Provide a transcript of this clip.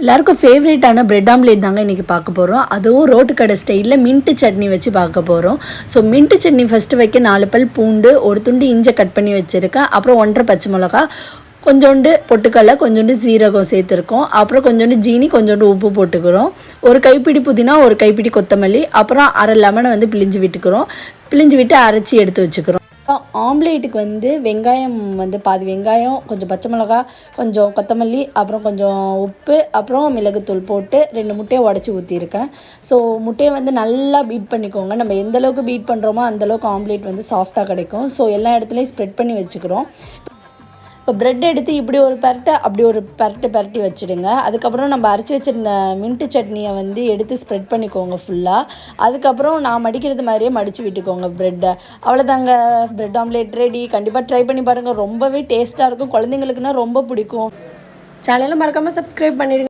எல்லாருக்கும் ஃபேவரேட்டான bread omelette தாங்க இன்றைக்கி பார்க்க போகிறோம். அதுவும் ரோட்டு கடை ஸ்டைலில் மின்ட்டு சட்னி வச்சு பார்க்க போகிறோம். ஸோ மின்ட்டு சட்னி ஃபஸ்ட்டு வைக்க 4 பல் பூண்டு, ஒரு துண்டு இஞ்சை கட் பண்ணி வச்சுருக்கேன். அப்புறம் 1.5 பச்சை மிளகா, கொஞ்சோண்டு பொட்டுக்கடலை, கொஞ்சோண்டு சீரகம் சேர்த்துருக்கோம். அப்புறம் கொஞ்சோண்டு ஜீனி, கொஞ்சோண்டு உப்பு போட்டுக்கிறோம். ஒரு கைப்பிடி புதினா, ஒரு கைப்பிடி கொத்தமல்லி, அப்புறம் அரை லெமனை வந்து பிழிஞ்சு விட்டுக்கிறோம். பிழிஞ்சு விட்டு அரைச்சி எடுத்து வச்சுக்கிறோம். ஆம்லேட்டுக்கு வந்து வெங்காயம் வந்து பாதி வெங்காயம், கொஞ்சம் பச்சை மிளகா, கொஞ்சம் கொத்தமல்லி, அப்புறம் கொஞ்சம் உப்பு, அப்புறம் மிளகுத்தூள் போட்டு 2 முட்டையை உடச்சி ஊற்றிருக்கேன். ஸோ முட்டையை வந்து நல்லா பீட் பண்ணிக்கோங்க. நம்ம எந்தளவுக்கு பீட் பண்ணுறோமோ அந்தளவுக்கு ஆம்லேட் வந்து சாஃப்டாக கிடைக்கும். ஸோ எல்லா இடத்துலையும் ஸ்ப்ரெட் பண்ணி வச்சுக்கிறோம். இப்போ ப்ரெட் எடுத்து இப்படி ஒரு பரட்டை அப்படி ஒரு பரட்டி வச்சுடுங்க. அதுக்கப்புறம் நம்ம அரைச்சி வச்சுருந்த மின்ட்டு சட்னியை வந்து எடுத்து ஸ்ப்ரெட் பண்ணிக்கோங்க ஃபுல்லாக. அதுக்கப்புறம் நான் மடிக்கிறது மாதிரியே மடித்து விட்டுக்கோங்க ப்ரெட்டை. அவ்வளோதாங்க, ப்ரெட் ஆம்லேட் ரெடி. கண்டிப்பாக ட்ரை பண்ணி பாருங்கள், ரொம்பவே டேஸ்ட்டாக இருக்கும். குழந்தைங்களுக்குன்னா ரொம்ப பிடிக்கும். சேனலை மறக்காமல் சப்ஸ்கிரைப் பண்ணிடுங்க.